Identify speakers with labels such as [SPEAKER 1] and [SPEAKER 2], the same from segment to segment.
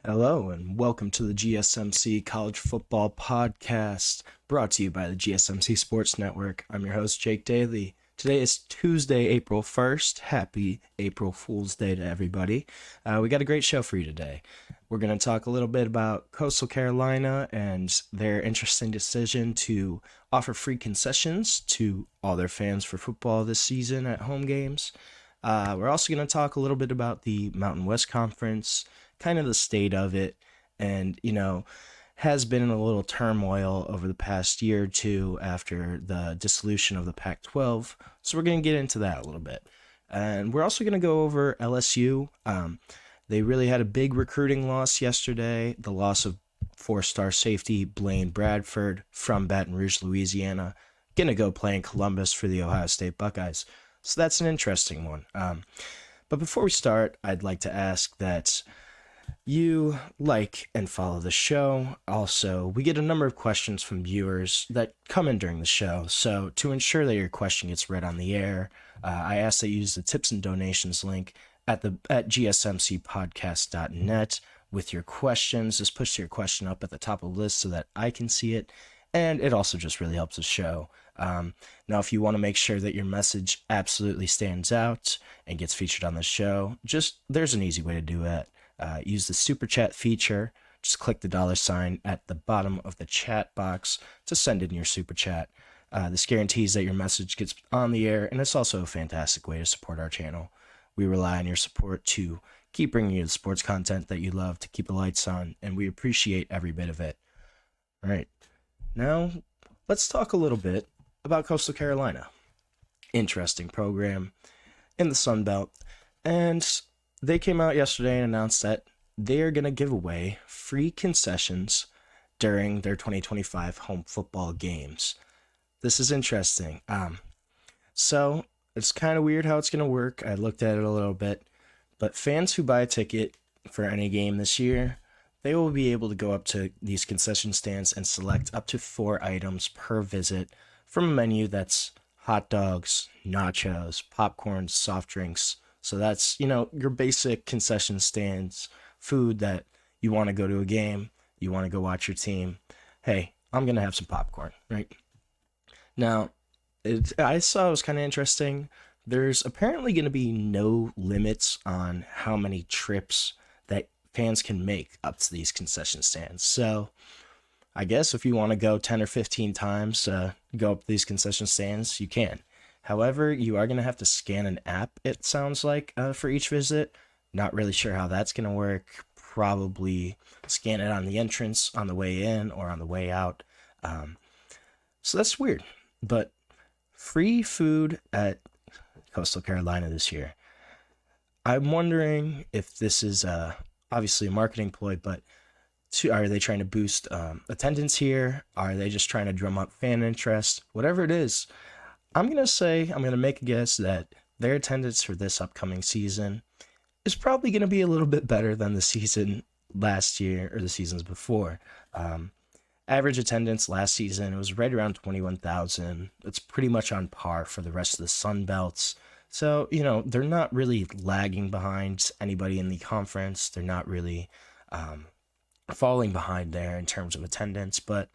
[SPEAKER 1] Hello, and welcome to the GSMC College Football Podcast, brought to you by the GSMC Sports Network. I'm your host, Jake Daly. Today is Tuesday, April 1st. Happy April Fool's Day to everybody. We got a great show for you today. We're going to talk a little bit about Coastal Carolina and their interesting decision to offer free concessions to all their fans for football this season at home games. We're also going to talk a little bit about the Mountain West Conference, kind of the state of it, and, has been in a little turmoil over the past year or two after the dissolution of the Pac-12. So we're going to get into that a little bit. And we're also going to go over LSU. They really had a big recruiting loss yesterday, the loss of four-star safety Blaine Bradford from Baton Rouge, Louisiana, going to go play in Columbus for the Ohio State Buckeyes. So that's an interesting one. But before we start, I'd like to ask that you like and follow the show. Also, we get a number of questions from viewers that come in during the show. So to ensure that your question gets read on the air, I ask that you use the tips and donations link at gsmcpodcast.net with your questions. Just push your question up at the top of the list so that I can see it. And it also just really helps the show. Now, if you want to make sure that your message absolutely stands out and gets featured on the show, there's an easy way to do it. Use the super chat feature. Just click the $sign at the bottom of the chat box to send in your super chat. This guarantees that your message gets on the air, and it's also a fantastic way to support our channel. We rely on your support to keep bringing you the sports content that you love, to keep the lights on, and we appreciate every bit of it. All right, now let's talk a little bit about Coastal Carolina. Interesting program in the Sun Belt, and they came out yesterday and announced that they are going to give away free concessions during their 2025 home football games. This is interesting. So it's kind of weird how it's going to work. I looked at it a little bit, but fans who buy a ticket for any game this year, they will be able to go up to these concession stands and select up to 4 items per visit from a menu that's hot dogs, nachos, popcorn, soft drinks. So that's, your basic concession stands, food that you want to go to a game, you want to go watch your team. Hey, I'm going to have some popcorn, right? Now, I saw it was kind of interesting. There's apparently going to be no limits on how many trips that fans can make up to these concession stands. So I guess if you want to go 10 or 15 times, go up to these concession stands, you can. However, you are going to have to scan an app, it sounds like, for each visit. Not really sure how that's going to work. Probably scan it on the entrance, on the way in, or on the way out. So that's weird. But free food at Coastal Carolina this year. I'm wondering if this is obviously a marketing ploy, but are they trying to boost attendance here? Are they just trying to drum up fan interest? Whatever it is, I'm going to make a guess that their attendance for this upcoming season is probably going to be a little bit better than the season last year or the seasons before. Average attendance last season, it was right around 21,000. It's pretty much on par for the rest of the Sun Belts. So, they're not really lagging behind anybody in the conference. They're not really falling behind there in terms of attendance, but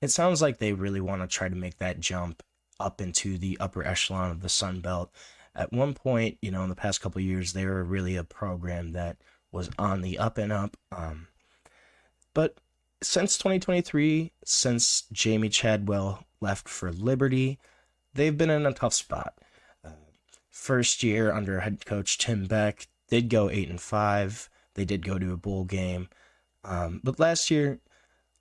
[SPEAKER 1] it sounds like they really want to try to make that jump up into the upper echelon of the Sun Belt. At one point, in the past couple of years, they were really a program that was on the up and up. But since 2023, since Jamie Chadwell left for Liberty, they've been in a tough spot. First year under head coach Tim Beck, they'd go 8-5. They did go to a bowl game. But last year,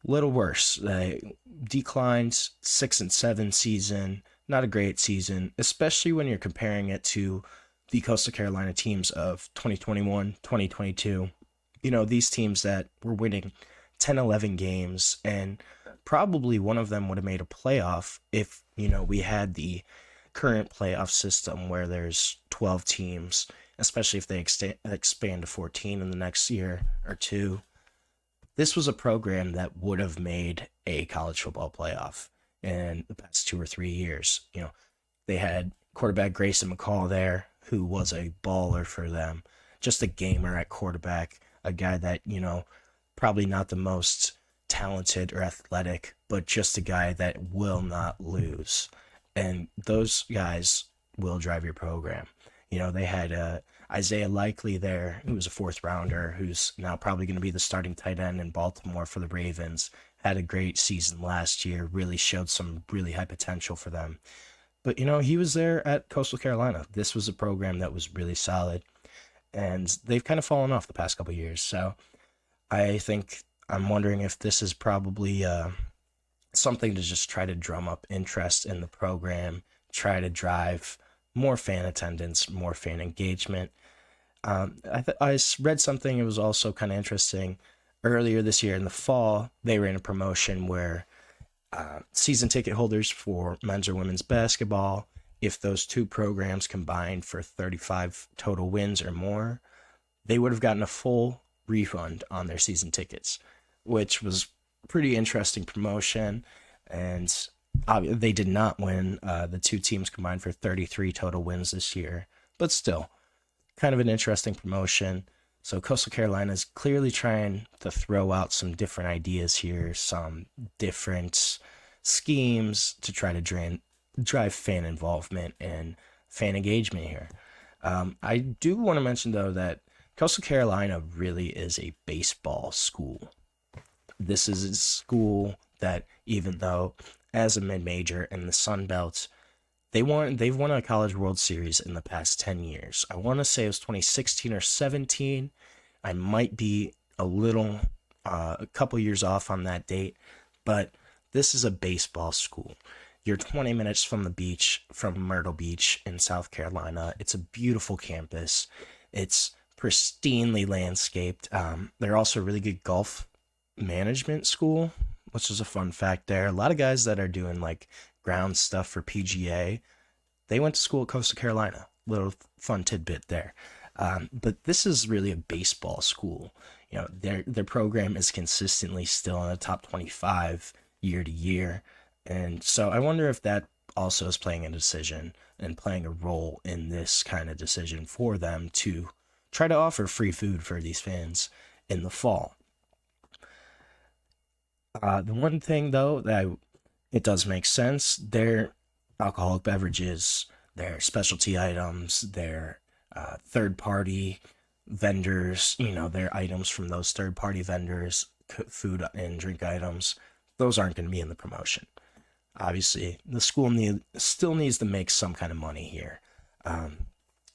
[SPEAKER 1] little worse. They declined 6-7 season. Not a great season, especially when you're comparing it to the Coastal Carolina teams of 2021, 2022. These teams that were winning 10, 11 games, and probably one of them would have made a playoff if, we had the current playoff system where there's 12 teams, especially if they expand to 14 in the next year or two. This was a program that would have made a college football playoff in the past 2 or 3 years. They had quarterback Grayson McCall there, who was a baller for them, just a gamer at quarterback, a guy that, probably not the most talented or athletic, but just a guy that will not lose. And those guys will drive your program. They had Isaiah Likely there, who was a fourth rounder, who's now probably going to be the starting tight end in Baltimore for the Ravens. Had a great season last year, really showed some really high potential for them. But, he was there at Coastal Carolina. This was a program that was really solid, and they've kind of fallen off the past couple of years. So I'm wondering if this is probably something to just try to drum up interest in the program, try to drive more fan attendance, more fan engagement. I read something, it was also kind of interesting. Earlier this year in the fall, they ran a promotion where season ticket holders for men's or women's basketball, if those two programs combined for 35 total wins or more, they would have gotten a full refund on their season tickets, which was pretty interesting promotion. And they did not win. The two teams combined for 33 total wins this year, but still kind of an interesting promotion. So Coastal Carolina is clearly trying to throw out some different ideas here, some different schemes to try to drive fan involvement and fan engagement here. I do want to mention, though, that Coastal Carolina really is a baseball school. This is a school that, even though as a mid-major in the Sun Belt, they've won a College World Series in the past 10 years. I want to say it was 2016 or 17. I might be a couple years off on that date, but this is a baseball school. You're 20 minutes from the beach, from Myrtle Beach in South Carolina. It's a beautiful campus. It's pristinely landscaped. They're also a really good golf management school, which is a fun fact there. A lot of guys that are doing like ground stuff for PGA, they went to school at Coastal Carolina. Little fun tidbit there. But this is really a baseball school. Their program is consistently still in the top 25 year to year. And so I wonder if that also is playing a decision and playing a role in this kind of decision for them to try to offer free food for these fans in the fall. The one thing, though, that it does make sense, their alcoholic beverages, their specialty items, their third-party vendors, their items from those third-party vendors, food and drink items, those aren't going to be in the promotion. Obviously, the school still needs to make some kind of money here.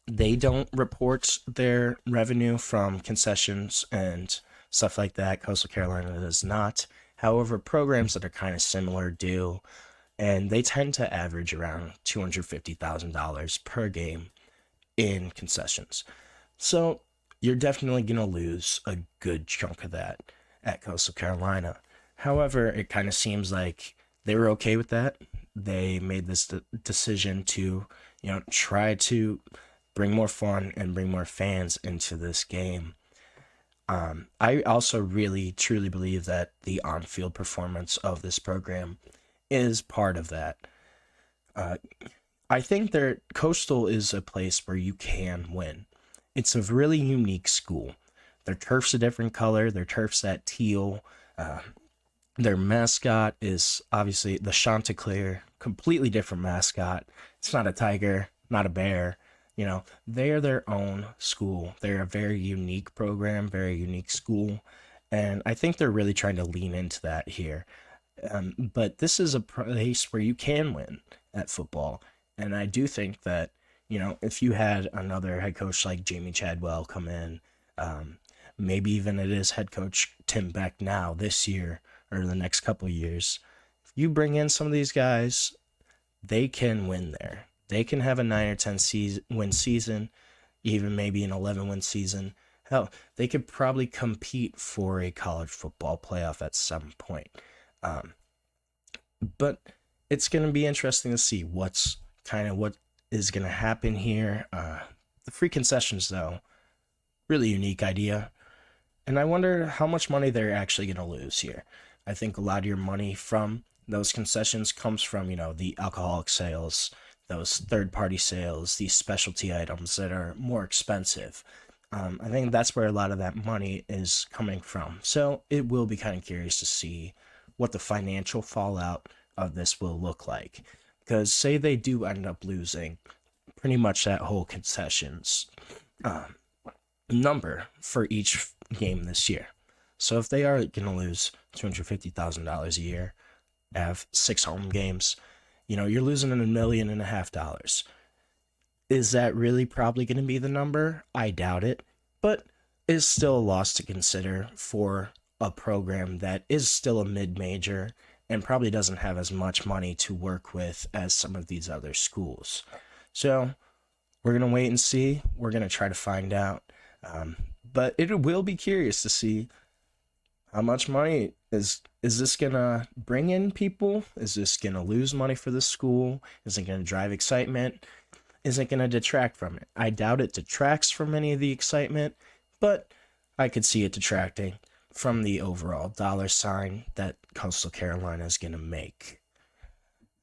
[SPEAKER 1] They don't report their revenue from concessions and stuff like that. Coastal Carolina does not. However, programs that are kind of similar do, and they tend to average around $250,000 per game in concessions. So you're definitely going to lose a good chunk of that at Coastal Carolina. However, it kind of seems like they were okay with that. They made this decision to, try to bring more fun and bring more fans into this game. I also really, truly believe that the on-field performance of this program is part of that. I think Coastal is a place where you can win. It's a really unique school. Their turf's a different color. Their turf's that teal. Their mascot is obviously the Chanticleer, completely different mascot. It's not a tiger, not a bear. They are their own school. They're a very unique program, very unique school. And I think they're really trying to lean into that here. But this is a place where you can win at football. And I do think that, if you had another head coach like Jamie Chadwell come in, maybe even it is head coach Tim Beck now this year or the next couple of years, if you bring in some of these guys, they can win there. They can have a 9 or 10 win season, even maybe an 11-win season. Hell, they could probably compete for a college football playoff at some point. But it's going to be interesting to see what is going to happen here. The free concessions, though, really unique idea. And I wonder how much money they're actually going to lose here. I think a lot of your money from those concessions comes from, the alcoholic sales, those third-party sales, these specialty items that are more expensive. I think that's where a lot of that money is coming from. So it will be kind of curious to see what the financial fallout of this will look like. Because say they do end up losing pretty much that whole concessions number for each game this year. So if they are going to lose $250,000 a year, have 6 home games, you're losing $1.5 million. Is that really probably going to be the number? I doubt it, but it's still a loss to consider for a program that is still a mid-major and probably doesn't have as much money to work with as some of these other schools. So we're going to wait and see. We're going to try to find out. But it will be curious to see how much money is this going to bring in people? Is this going to lose money for the school? Is it going to drive excitement? Is it going to detract from it? I doubt it detracts from any of the excitement, but I could see it detracting from the overall dollar sign that Coastal Carolina is going to make.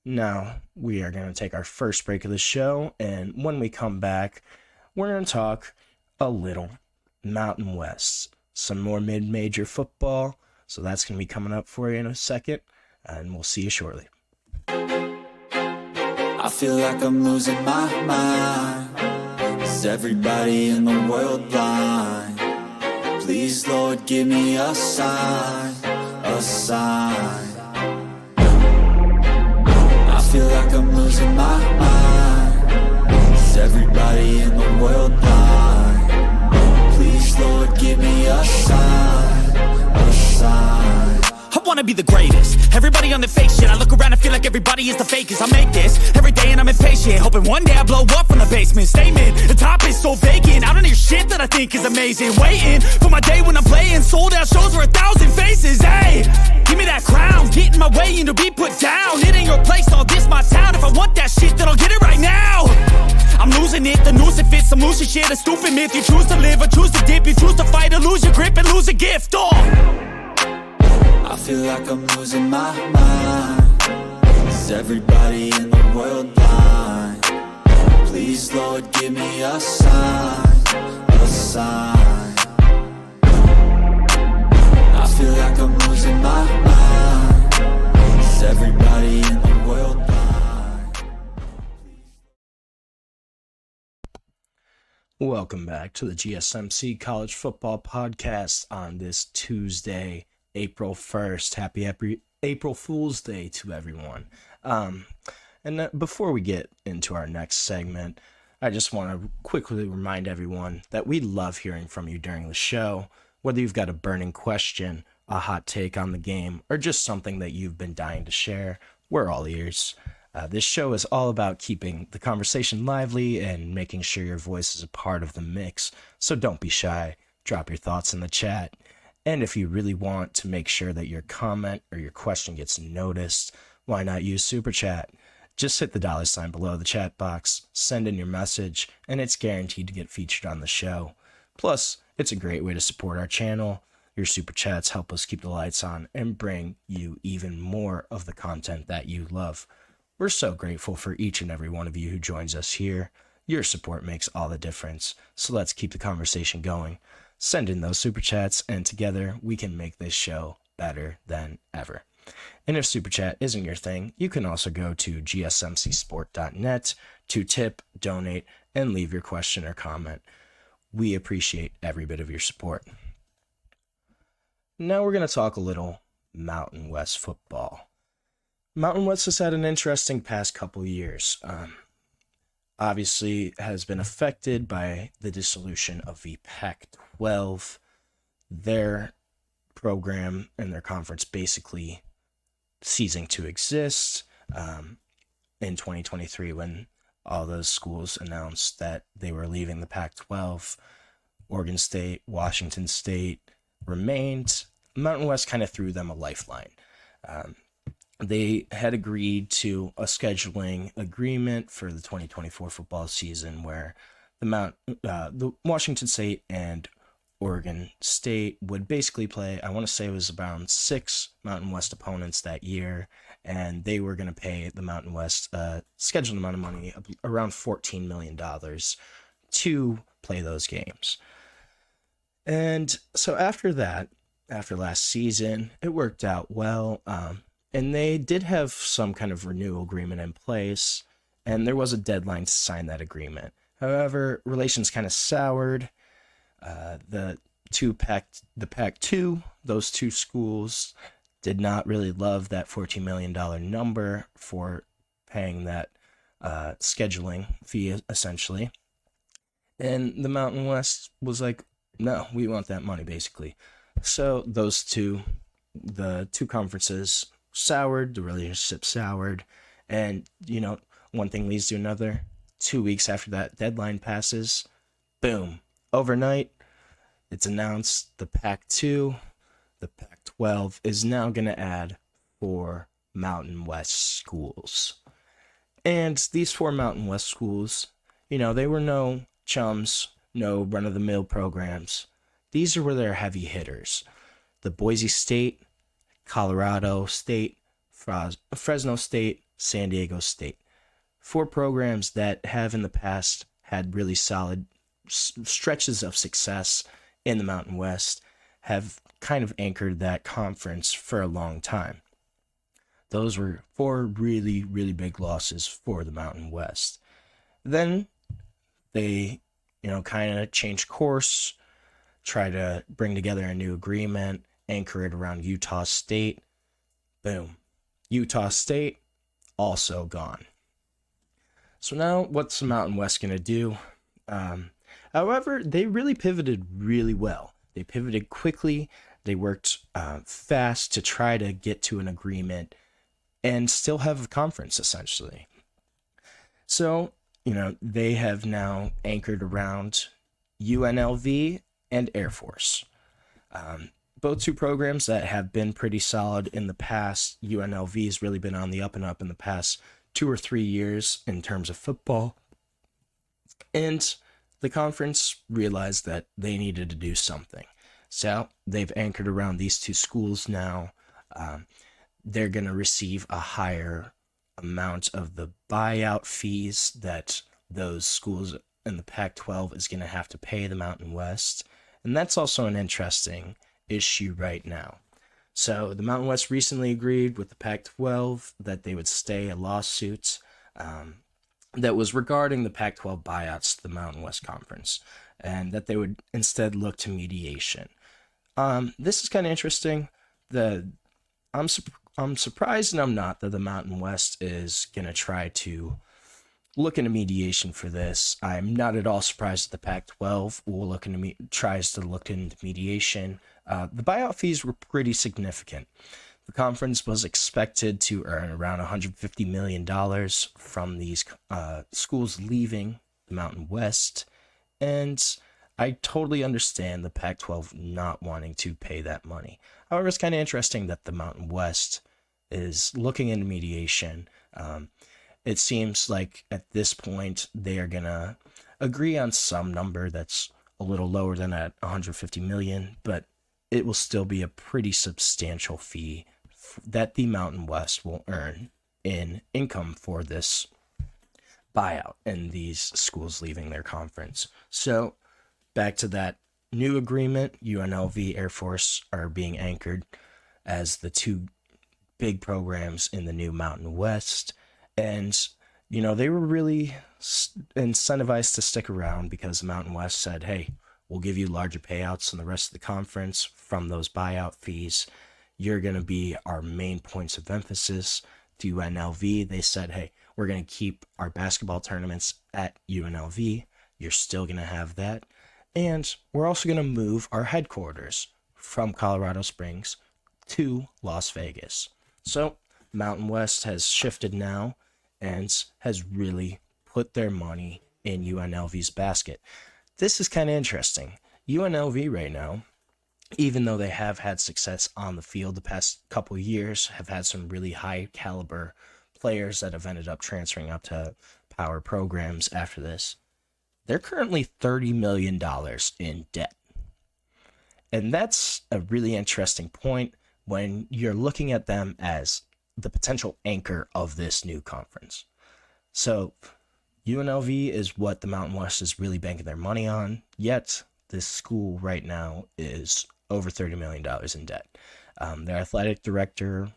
[SPEAKER 1] Now, we are going to take our first break of the show, and when we come back, we're going to talk a little Mountain West, some more mid-major football, so that's going to be coming up for you in a second, and we'll see you shortly.
[SPEAKER 2] I feel like I'm losing my mind. Is everybody in the world blind? Please, Lord, give me a sign, a sign. I feel like I'm losing my mind. Is everybody in the world blind? Please, Lord, give me a sign, a sign.
[SPEAKER 3] I wanna be the greatest. Everybody on the fake shit. I look around and feel like everybody is the fakest. I make this every day and I'm impatient, hoping one day I blow up from the basement. Statement, the top is so vacant. I don't hear shit that I think is amazing. Waiting for my day when I'm playing sold out shows for 1,000 faces. Hey, give me that crown, get in my way and to be put down. It ain't your place, all this my town. If I want that shit, then I'll get it right now. I'm losing it, the noose it fits. I'm losing shit, a stupid myth. You choose to live or choose to dip. You choose to fight or lose your grip and lose a gift.
[SPEAKER 2] I feel like I'm losing my mind. Is everybody in the world blind? Please, Lord, give me a sign, a sign. I feel like I'm losing my mind. Is everybody in the world blind?
[SPEAKER 1] Welcome back to the GSMC College Football Podcast on this Tuesday, April 1st. Happy April Fool's Day to everyone. Before we get into our next segment, I just want to quickly remind everyone that we love hearing from you during the show, whether you've got a burning question, a hot take on the game, or just something that you've been dying to share. We're all ears. This show is all about keeping the conversation lively and making sure your voice is a part of the mix, so don't be shy. Drop your thoughts in the chat. And if you really want to make sure that your comment or your question gets noticed, why not use Super Chat? Just hit the $sign below the chat box, send in your message, and it's guaranteed to get featured on the show. Plus, it's a great way to support our channel. Your Super Chats help us keep the lights on and bring you even more of the content that you love. We're so grateful for each and every one of you who joins us here. Your support makes all the difference, so let's keep the conversation going. Send in those Super Chats, and together we can make this show better than ever. And if Super Chat isn't your thing, you can also go to gsmcsport.net to tip, donate, and leave your question or comment. We appreciate every bit of your support. Now we're going to talk a little Mountain West football. Mountain West has had an interesting past couple years. Obviously has been affected by the dissolution of the Pac-12. Their program and their conference basically ceasing to exist in 2023 when all those schools announced that they were leaving the Pac-12. Oregon State, Washington State remained. Mountain West kind of threw them a lifeline. They had agreed to a scheduling agreement for the 2024 football season where the Washington State and Oregon State would basically play, I want to say it was around 6 Mountain West opponents that year, and they were going to pay the Mountain West scheduled amount of money, around $14 million, to play those games. And so after that, after last season, it worked out well. And they did have some kind of renewal agreement in place, and there was a deadline to sign that agreement. However, relations kind of soured. The Pac-2, those two schools did not really love that $14 million number for paying that scheduling fee, essentially. And the Mountain West was like, no, we want that money, basically. So the two conferences soured, the relationship soured, and, one thing leads to another. 2 weeks after that deadline passes, boom, overnight, it's announced the Pac-2, the Pac-12 is now going to add 4 Mountain West schools. And these 4 Mountain West schools, they were no chums, no run-of-the-mill programs. These were their heavy hitters. The Boise State, Colorado State, Fresno State, San Diego State. 4 programs that have in the past had really solid stretches of success in the Mountain West, have kind of anchored that conference for a long time. Those were 4 really, really big losses for the Mountain West. Then they, kind of changed course, try to bring together a new agreement, anchor it around Utah State. Boom. Utah State, also gone. So now what's the Mountain West going to do? However, they really pivoted really well. They pivoted quickly. They worked fast to try to get to an agreement and still have a conference, essentially. So, they have now anchored around UNLV and Air Force. Both two programs that have been pretty solid in the past. UNLV has really been on the up and up in the past 2 or 3 years in terms of football. And the conference realized that they needed to do something. So they've anchored around these 2 schools now. They're going to receive a higher amount of the buyout fees that those schools in the Pac-12 is going to have to pay the Mountain West. And that's also an interesting issue right now. So the Mountain West recently agreed with the Pac-12 that they would stay a lawsuit that was regarding the Pac-12 buyouts to the Mountain West Conference, and that they would instead look to mediation. This is kind of interesting. I'm surprised and I'm not that the Mountain West is going to try to look into mediation for this. I'm not at all surprised that the Pac-12 will tries to look into mediation. The buyout fees were pretty significant. The conference was expected to earn around $150 million from these schools leaving the Mountain West, and I totally understand the Pac-12 not wanting to pay that money. However, it's kind of interesting that the Mountain West is looking into mediation. It seems like at this point they are going to agree on some number that's a little lower than at $150 million, but it will still be a pretty substantial fee that the Mountain West will earn in income for this buyout and these schools leaving their conference. So back to that new agreement, UNLV, Air Force are being anchored as the 2 big programs in the new Mountain West. And, they were really incentivized to stick around because the Mountain West said, hey, we'll give you larger payouts than the rest of the conference from those buyout fees. You're going to be our main points of emphasis. To UNLV, they said, hey, we're going to keep our basketball tournaments at UNLV. You're still going to have that. And we're also going to move our headquarters from Colorado Springs to Las Vegas. So Mountain West has shifted now and has really put their money in UNLV's basket. This is kind of interesting. UNLV right now, even though they have had success on the field the past couple of years, have had some really high caliber players that have ended up transferring up to power programs after this. They're currently $30 million in debt. And that's a really interesting point when you're looking at them as the potential anchor of this new conference. So UNLV is what the Mountain West is really banking their money on, yet this school right now is over $30 million in debt. Their athletic director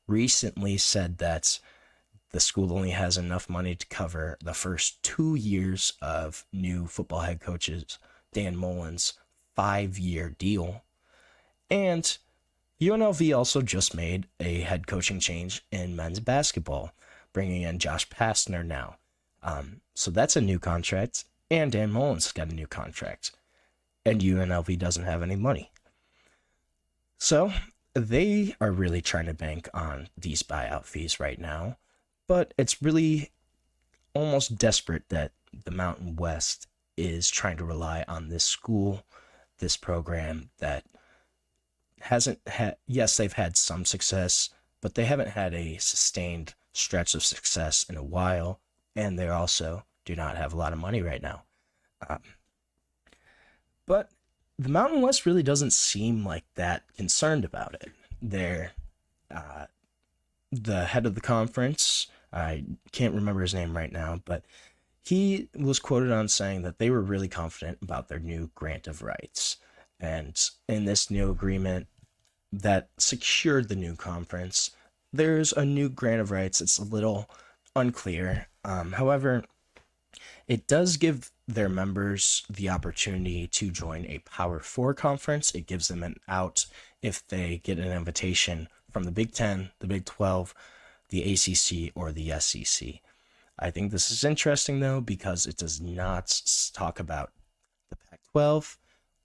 [SPEAKER 1] recently said that the school only has enough money to cover the first 2 years of new football head coaches Dan Mullen's 5-year deal. And UNLV also just made a head coaching change in men's basketball, bringing in Josh Pastner now. So that's a new contract, and Dan Mullen's got a new contract, and UNLV doesn't have any money. So they are really trying to bank on these buyout fees right now, but it's really almost desperate that the Mountain West is trying to rely on this school, this program that hasn't had, yes, they've had some success, but they haven't had a sustained stretch of success in a while, and they also do not have a lot of money right now. But the Mountain West really doesn't seem like that concerned about it. They're, the head of the conference, I can't remember his name right now, but he was quoted on saying that they were really confident about their new grant of rights. And in this new agreement that secured the new conference, there's a new grant of rights. It's a little unclear. However, it does give their members the opportunity to join a Power 4 conference. It gives them an out if they get an invitation from the Big 10, the Big 12, the ACC, or the SEC. I think this is interesting, though, because it does not talk about the Pac-12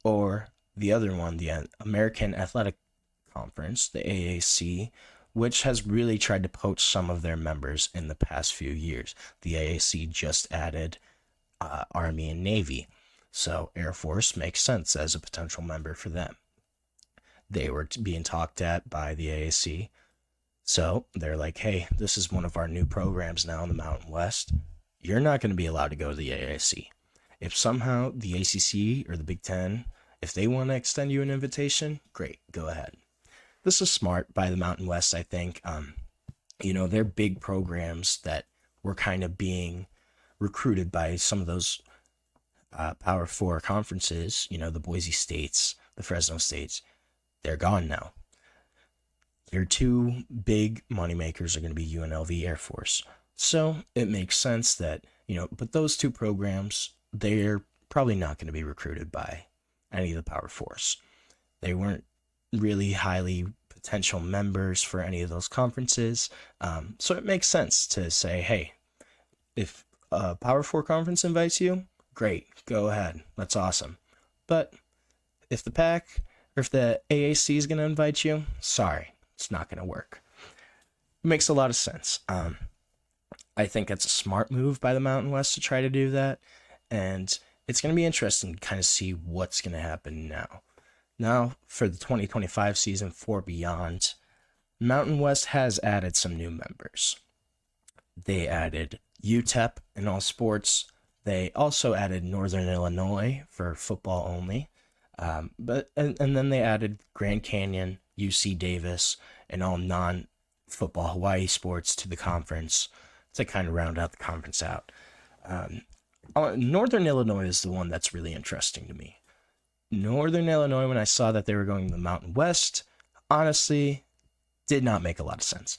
[SPEAKER 1] or the other one, the American Athletic Conference, the AAC, which has really tried to poach some of their members in the past few years. The AAC just added Army and Navy, so Air Force makes sense as a potential member for them. They were being talked at by the AAC, so they're like, hey, this is one of our new programs now in the Mountain West. You're not going to be allowed to go to the AAC. If somehow the ACC or the Big Ten, if they want to extend you an invitation, great, go ahead. This is smart by the Mountain West, I think. They're big programs that were kind of being recruited by some of those Power 4 conferences, the Boise States, the Fresno States. They're gone now. Your two big moneymakers are going to be UNLV, Air Force. So it makes sense that, but those two programs, they're probably not going to be recruited by any of the Power 4s. They weren't really highly potential members for any of those conferences. So it makes sense to say, hey, if a Power 4 conference invites you, great, go ahead. That's awesome. But if the PAC or if the AAC is going to invite you, sorry, it's not going to work. It makes a lot of sense. I think it's a smart move by the Mountain West to try to do that. And it's going to be interesting to kind of see what's going to happen now. Now, for the 2025 season for beyond, Mountain West has added some new members. They added UTEP in all sports. They also added Northern Illinois for football only. And then they added Grand Canyon, UC Davis, and all non-football Hawaii sports to the conference to kind of round out the conference out. Northern Illinois is the one that's really interesting to me. Northern Illinois, when I saw that they were going to the Mountain West, honestly, did not make a lot of sense.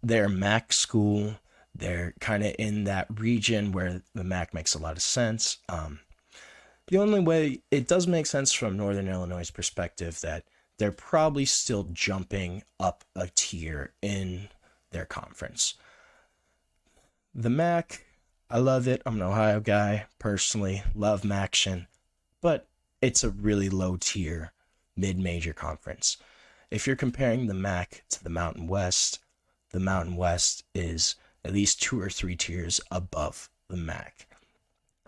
[SPEAKER 1] They're a MAC school. They're kind of in that region where the MAC makes a lot of sense. The only way it does make sense from Northern Illinois' perspective that they're probably still jumping up a tier in their conference. The MAC, I love it. I'm an Ohio guy, personally, love MACtion, but it's a really low tier, mid-major conference. If you're comparing the MAC to the Mountain West is at least 2 or 3 tiers above the MAC.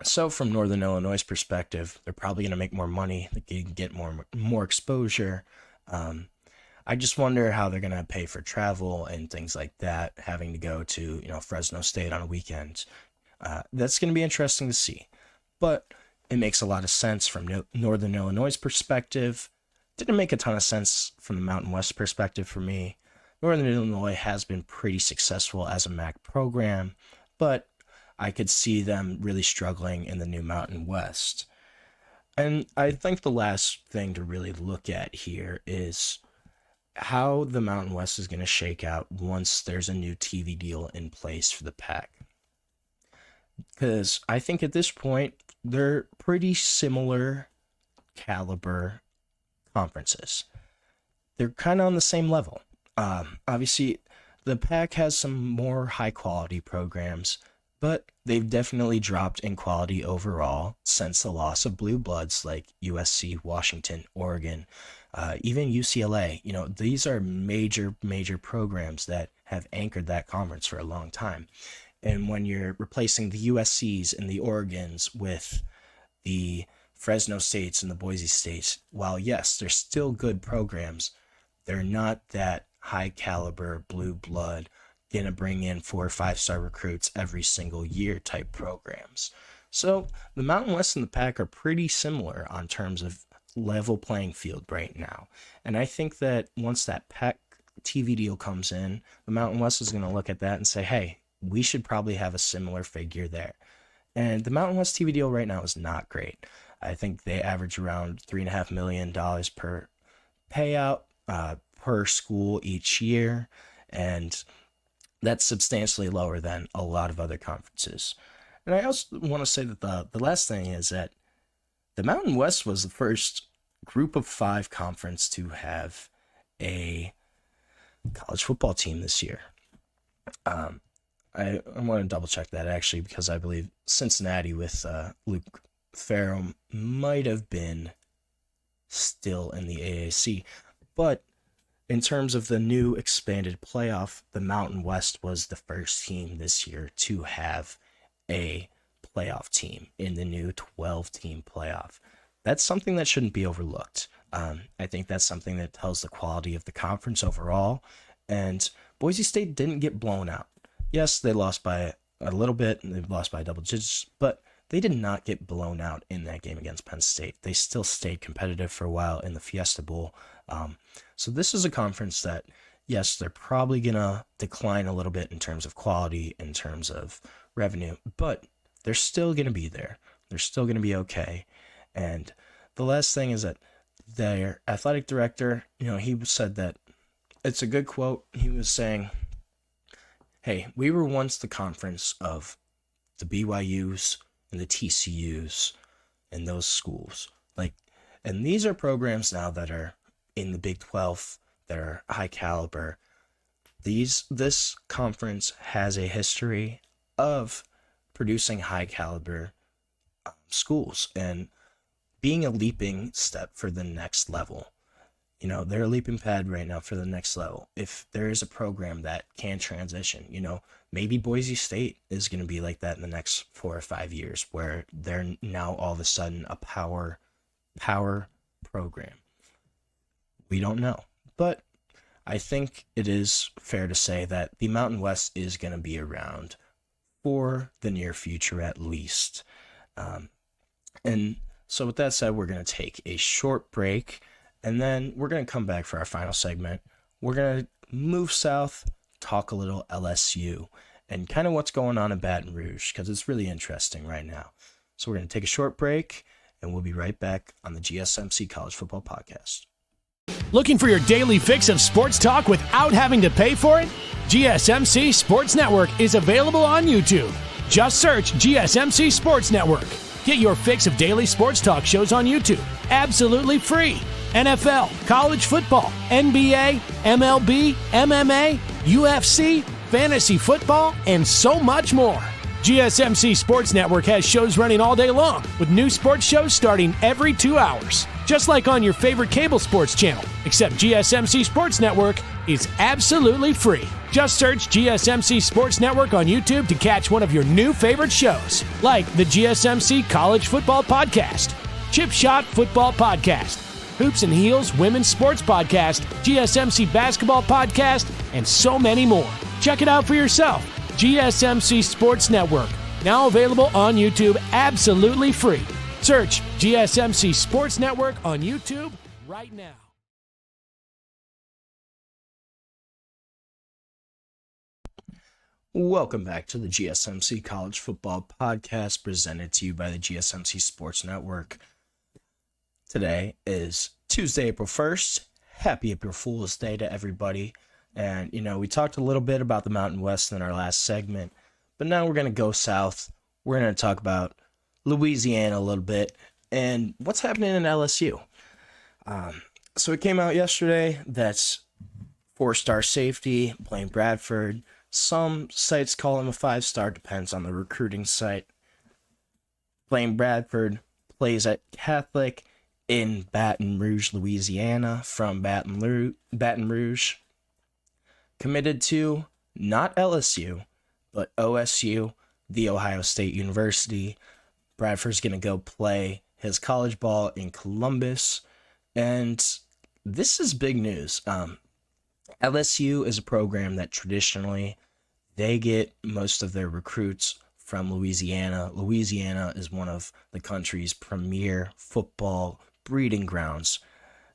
[SPEAKER 1] So from Northern Illinois' perspective, they're probably going to make more money. They can get more exposure. I just wonder how they're going to pay for travel and things like that, having to go to, Fresno State on a weekend. That's going to be interesting to see. But it makes a lot of sense from Northern Illinois' perspective. Didn't make a ton of sense from the Mountain West perspective for me. Northern Illinois has been pretty successful as a MAC program, but I could see them really struggling in the new Mountain West. And I think the last thing to really look at here is how the Mountain West is going to shake out once there's a new TV deal in place for the Pac. Because I think at this point, they're pretty similar caliber conferences. They're kind of on the same level. Obviously, the Pac has some more high-quality programs, but they've definitely dropped in quality overall since the loss of blue bloods like USC, Washington, Oregon, even UCLA. You know, these are major programs that have anchored that conference for a long time. And when you're replacing the USCs and the Oregons with the Fresno States and the Boise States, while yes, they're still good programs, they're not that high caliber blue blood gonna bring in 4 or 5-star recruits every single year type programs. So the Mountain West and the Pac are pretty similar on terms of level playing field right now. And I think that once that Pac TV deal comes in, the Mountain West is going to look at that and say, hey, we should probably have a similar figure there. And the Mountain West TV deal right now is not great. I think they average around $3.5 million per payout per school each year. And that's substantially lower than a lot of other conferences. And I also want to say that the last thing is that the Mountain West was the first group of 5 conference to have a college football team this year. I want to double check that actually, because I believe Cincinnati with Luke Farrell might have been still in the AAC. But in terms of the new expanded playoff, the Mountain West was the first team this year to have a playoff team in the new 12-team playoff. That's something that shouldn't be overlooked. I think that's something that tells the quality of the conference overall. And Boise State didn't get blown out. Yes, they lost by a little bit, and they lost by double digits, but they did not get blown out in that game against Penn State. They still stayed competitive for a while in the Fiesta Bowl. So this is a conference that, yes, they're probably going to decline a little bit in terms of quality, in terms of revenue, but they're still going to be there. They're still going to be okay. And the last thing is that their athletic director, he said that it's a good quote. He was saying, hey, we were once the conference of the BYUs and the TCUs and those schools. And these are programs now that are in the Big 12, that are high caliber. This conference has a history of producing high caliber schools and being a leaping step for the next level. They're a leaping pad right now for the next level. If there is a program that can transition, maybe Boise State is going to be like that in the next 4 or 5 years, where they're now all of a sudden a power program. We don't know. But I think it is fair to say that the Mountain West is going to be around for the near future at least. And so with that said, we're going to take a short break, and then we're going to come back for our final segment. We're going to move south, talk a little LSU, and kind of what's going on in Baton Rouge, because it's really interesting right now. So we're going to take a short break, and we'll be right back on the GSMC College Football Podcast.
[SPEAKER 4] Looking for your daily fix of sports talk without having to pay for it? GSMC Sports Network is available on YouTube. Just search GSMC Sports Network. Get your fix of daily sports talk shows on YouTube, absolutely free. NFL, college football, NBA, MLB, MMA, UFC, fantasy football, and so much more. GSMC Sports Network has shows running all day long, with new sports shows starting every 2 hours. Just like on your favorite cable sports channel, except GSMC Sports Network is absolutely free. Just search GSMC Sports Network on YouTube to catch one of your new favorite shows, like the GSMC College Football Podcast, Chip Shot Football Podcast, Hoops and Heels Women's Sports Podcast, GSMC Basketball Podcast, and so many more. Check it out for yourself. GSMC Sports Network, now available on YouTube absolutely free. Search GSMC Sports Network on YouTube right now.
[SPEAKER 1] Welcome back to the GSMC College Football Podcast, presented to you by the GSMC Sports Network. Today is Tuesday, April 1st. Happy April Fool's Day to everybody. And, we talked a little bit about the Mountain West in our last segment, but now we're going to go south. We're going to talk about Louisiana a little bit and what's happening in LSU. So it came out yesterday that 4-star safety, Blaine Bradford. Some sites call him a 5-star, depends on the recruiting site. Blaine Bradford plays at Catholic in Baton Rouge, Louisiana, from Baton Rouge. Committed to not LSU, but OSU, the Ohio State University. Bradford's going to go play his college ball in Columbus. And this is big news. LSU is a program that traditionally they get most of their recruits from Louisiana. Louisiana is one of the country's premier football breeding grounds.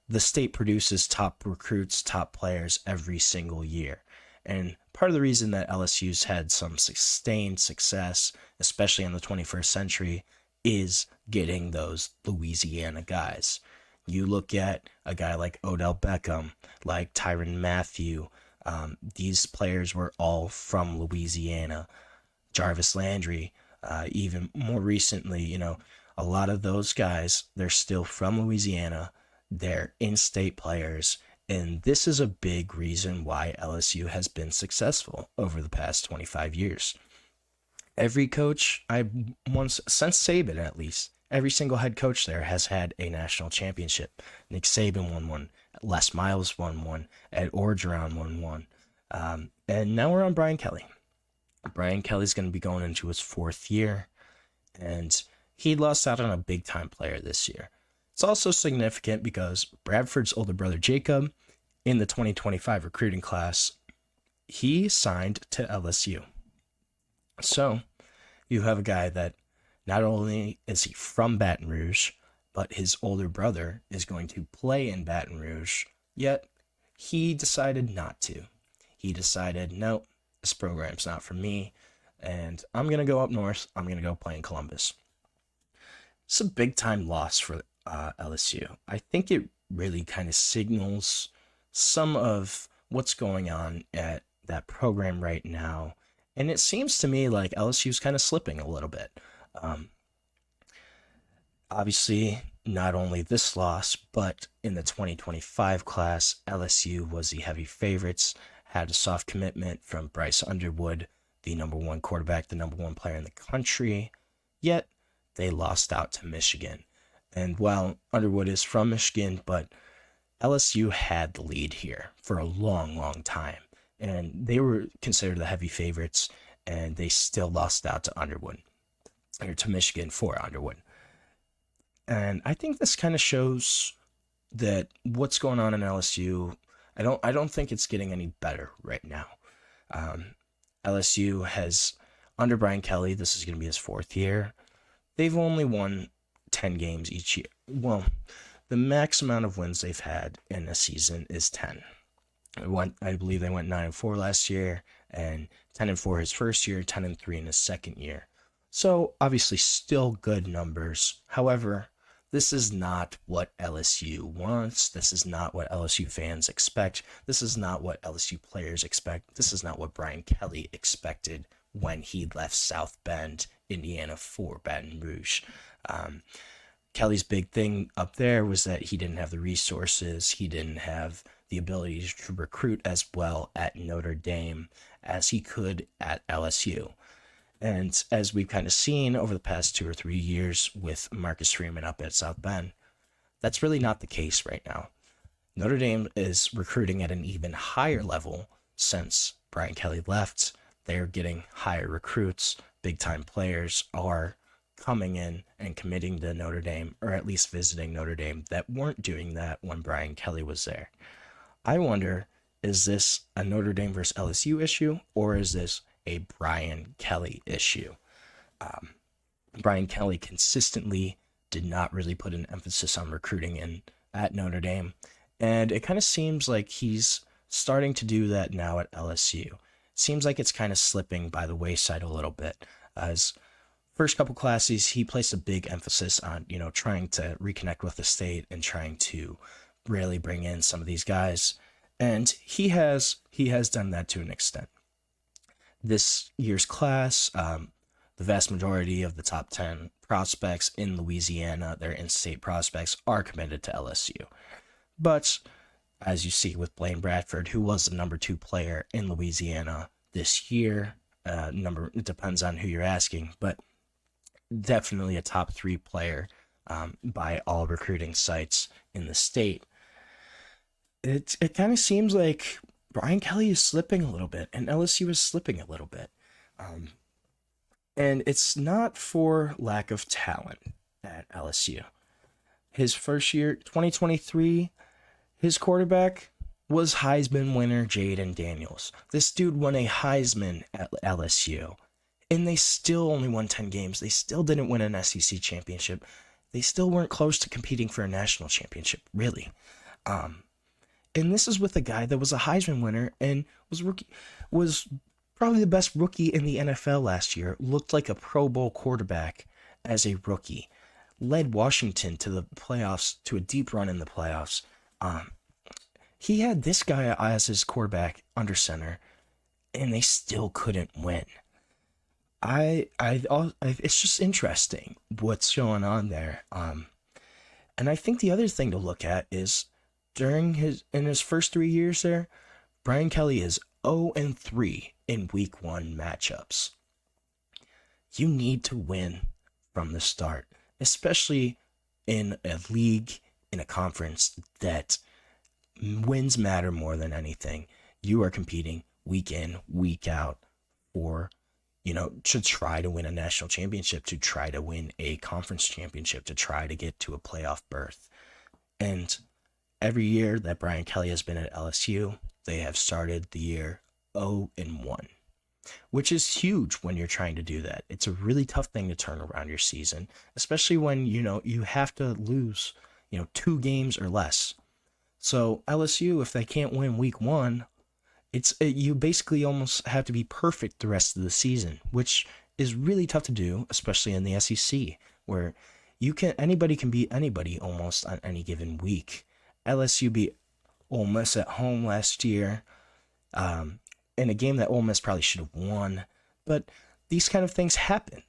[SPEAKER 1] The state produces top recruits, top players every single year. And part of the reason that LSU's had some sustained success, especially in the 21st century, is getting those Louisiana guys. You look at a guy like Odell Beckham, like Tyrann Mathieu. These players were all from Louisiana. Jarvis Landry, even more recently, a lot of those guys, they're still from Louisiana. They're in-state players, and this is a big reason why LSU has been successful over the past 25 years. Every coach, since Saban at least, every single head coach there has had a national championship. Nick Saban won one, Les Miles won one, Ed Orgeron won one, and now we're on Brian Kelly. Brian Kelly's going to be going into his 4th year, and he lost out on a big-time player this year. It's also significant because Bradford's older brother Jacob, in the 2025 recruiting class, he signed to LSU. So you have a guy that not only is he from Baton Rouge, but his older brother is going to play in Baton Rouge, yet he decided not to. He decided, no, this program's not for me, and I'm going to go up north. I'm going to go play in Columbus. It's a big-time loss for LSU. I think it really kind of signals some of what's going on at that program right now, and it seems to me like LSU's kind of slipping a little bit. Obviously, not only this loss, but in the 2025 class, LSU was the heavy favorites, had a soft commitment from Bryce Underwood, the number 1 quarterback, the number 1 player in the country, yet they lost out to Michigan. And while Underwood is from Michigan, but LSU had the lead here for a long, long time. And they were considered the heavy favorites, and they still lost out to Michigan for Underwood. And I think this kind of shows that what's going on in LSU, I don't think it's getting any better right now. LSU has, under Brian Kelly, this is going to be his 4th year. They've only won 10 games each year. Well, the max amount of wins they've had in a season is 10. I believe they went 9-4 last year, and 10-4 his first year, 10-3 in his second year. So obviously still good numbers. However, this is not what LSU wants. This is not what LSU fans expect. This is not what LSU players expect. This is not what Brian Kelly expected when he left South Bend, Indiana for Baton Rouge. Kelly's big thing up there was that he didn't have the resources. He didn't have the ability to recruit as well at Notre Dame as he could at LSU. And as we've kind of seen over the past 2 or 3 years with Marcus Freeman up at South Bend, that's really not the case right now. Notre Dame is recruiting at an even higher level since Brian Kelly left. They're getting higher recruits. Big-time players are coming in and committing to Notre Dame, or at least visiting Notre Dame, that weren't doing that when Brian Kelly was there. I wonder, is this a Notre Dame versus LSU issue, or is this a Brian Kelly issue? Brian Kelly consistently did not really put an emphasis on recruiting in at Notre Dame, and it kind of seems like he's starting to do that now at LSU. It seems like it's kind of slipping by the wayside a little bit, as first couple classes, he placed a big emphasis on, trying to reconnect with the state and trying to really bring in some of these guys. And he has done that to an extent. This year's class, the vast majority of the top 10 prospects in Louisiana, their in-state prospects, are committed to LSU. But as you see with Blaine Bradford, who was the number 2 player in Louisiana this year, it depends on who you're asking, but definitely a top 3 player by all recruiting sites in the state. It kind of seems like Brian Kelly is slipping a little bit, and LSU is slipping a little bit. And it's not for lack of talent at LSU. His first year, 2023, his quarterback was Heisman winner Jaden Daniels. This dude won a Heisman at LSU, and they still only won 10 games. They still didn't win an SEC championship. They still weren't close to competing for a national championship, really. And this is with a guy that was a Heisman winner and was probably the best rookie in the NFL last year. Looked like a Pro Bowl quarterback as a rookie. Led Washington to the playoffs, to a deep run in the playoffs. He had this guy as his quarterback under center, and they still couldn't win. It's just interesting what's going on there. And I think the other thing to look at is in his first 3 years there, Brian Kelly is 0-3 in week 1 matchups. You need to win from the start, especially in a league, in a conference that wins matter more than anything. You are competing week in, week out for, to try to win a national championship, to try to win a conference championship, to try to get to a playoff berth. And every year that Brian Kelly has been at LSU, they have started the year 0-1, which is huge when you're trying to do that. It's a really tough thing to turn around your season, especially when, you have to lose, 2 games or less. So LSU, if they can't win week 1, you basically almost have to be perfect the rest of the season, which is really tough to do, especially in the SEC, where anybody can beat anybody almost on any given week. LSU beat Ole Miss at home last year, in a game that Ole Miss probably should have won. But these kind of things happen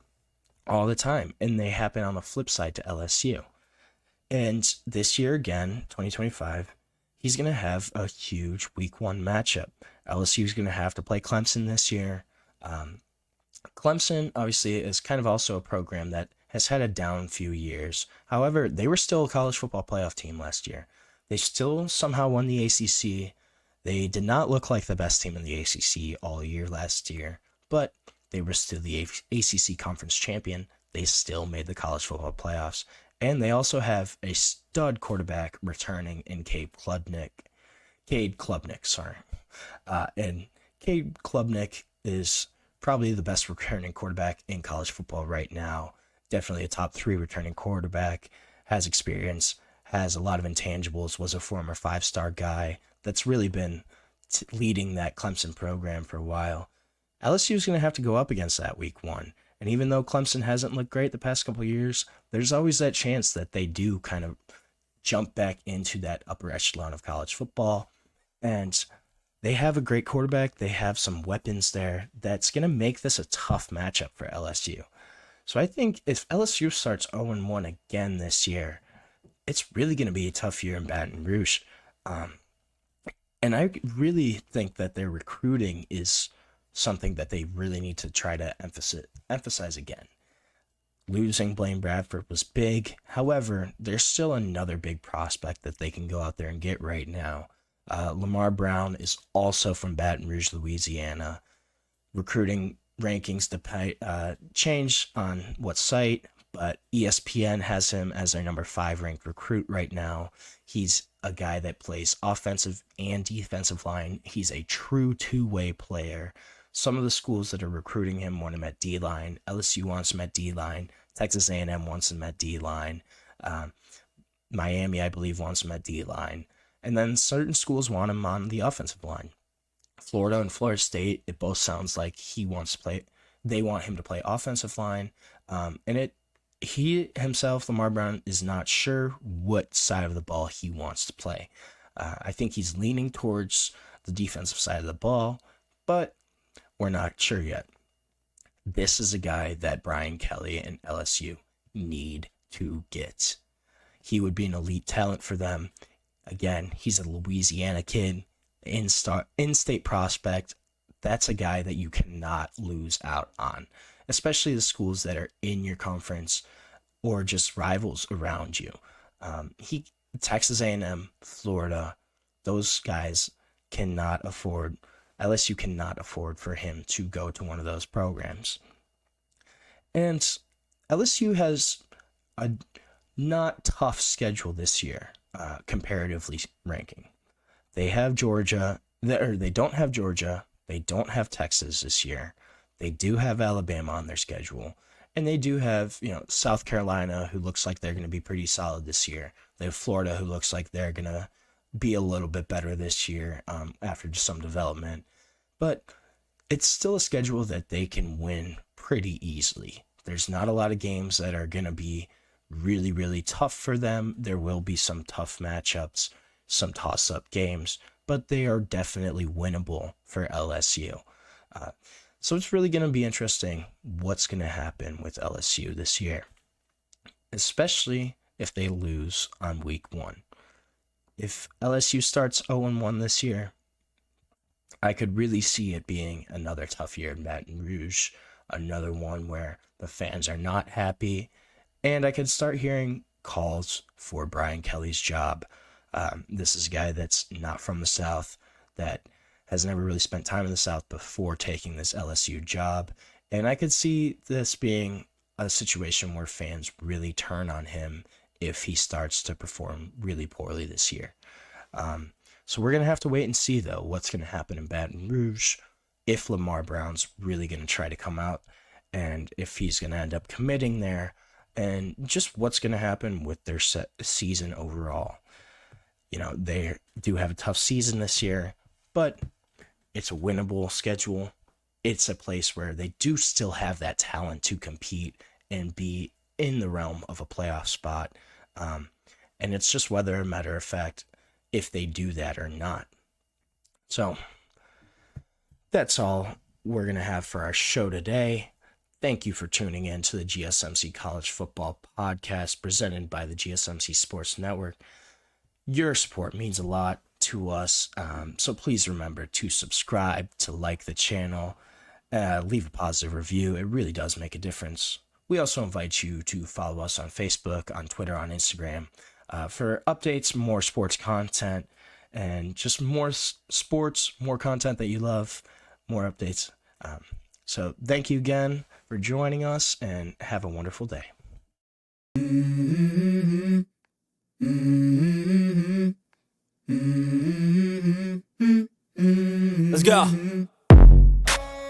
[SPEAKER 1] all the time, and they happen on the flip side to LSU. And this year again, 2025, he's going to have a huge week 1 matchup. LSU is going to have to play Clemson this year. Clemson, obviously, is kind of also a program that has had a down few years. However, they were still a college football playoff team last year. They still somehow won the ACC. They did not look like the best team in the ACC all year last year, but they were still the ACC conference champion. They still made the college football playoffs. And they also have a stud quarterback returning in Cade Klubnik. And Cade Klubnik is probably the best returning quarterback in college football right now. Definitely a top 3 returning quarterback. Has experience, has a lot of intangibles, was a former 5-star guy that's really been leading that Clemson program for a while. LSU is going to have to go up against that week 1. And even though Clemson hasn't looked great the past couple of years, there's always that chance that they do kind of jump back into that upper echelon of college football. And they have a great quarterback. They have some weapons there that's going to make this a tough matchup for LSU. So I think if LSU starts 0-1 again this year, it's really going to be a tough year in Baton Rouge. And I really think that their recruiting is something that they really need to try to emphasize again. Losing Blaine Bradford was big. However, there's still another big prospect that they can go out there and get right now. Lamar Brown is also from Baton Rouge, Louisiana. Recruiting rankings change on what site, but ESPN has him as their number 5 ranked recruit right now. He's a guy that plays offensive and defensive line. He's a true 2-way player. Some of the schools that are recruiting him want him at D-line. LSU wants him at D-line. Texas A&M wants him at D-line. Miami, I believe, wants him at D-line. And then certain schools want him on the offensive line. Florida and Florida State, it both sounds like he wants to play They want him to play offensive line. He himself, Lamar Brown, is not sure what side of the ball he wants to play. I think he's leaning towards the defensive side of the ball, but we're not sure yet. This is a guy that Brian Kelly and LSU need to get. He would be an elite talent for them. Again, he's a Louisiana kid, in-state prospect. That's a guy that you cannot lose out on, especially the schools that are in your conference or just rivals around you. Texas A&M, Florida, those guys cannot afford, LSU cannot afford for him to go to one of those programs. And LSU has a not tough schedule this year, comparatively ranking. They have Georgia, they don't have Georgia, they don't have Texas this year. They do have Alabama on their schedule, and they do have, South Carolina, who looks like they're going to be pretty solid this year. They have Florida, who looks like they're going to be a little bit better this year after just some development. But it's still a schedule that they can win pretty easily. There's not a lot of games that are going to be really, really tough for them. There will be some tough matchups, some toss-up games, but they are definitely winnable for LSU. So it's really going to be interesting what's going to happen with LSU this year, especially if they lose on week 1. If LSU starts 0-1 this year, I could really see it being another tough year in Baton Rouge, another one where the fans are not happy, and I could start hearing calls for Brian Kelly's job. This is a guy that's not from the South, that has never really spent time in the South before taking this LSU job, and I could see this being a situation where fans really turn on him if he starts to perform really poorly this year. So we're going to have to wait and see, though, what's going to happen in Baton Rouge, if Lamar Brown's really going to try to come out, and if he's going to end up committing there, and just what's going to happen with their season overall. They do have a tough season this year, but it's a winnable schedule. It's a place where they do still have that talent to compete and be in the realm of a playoff spot. And it's just whether, a matter of fact, if they do that or not. So that's all we're going to have for our show today. Thank you for tuning in to the GSMC College Football Podcast presented by the GSMC Sports Network. Your support means a lot to us, so please remember to subscribe, to like the channel, leave a positive review. It really does make a difference. We also invite you to follow us on Facebook, on Twitter, on Instagram for updates, more sports content, and just more sports, more content that you love, more updates. So thank you again for joining us, and have a wonderful day.
[SPEAKER 3] Let's go.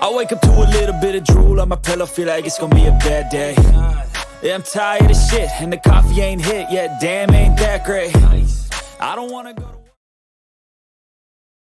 [SPEAKER 3] I wake up to a little bit of drool on my pillow, feel like it's gonna be a bad day. Yeah, I'm tired of shit, and the coffee ain't hit yet, damn, ain't that great. I don't wanna go to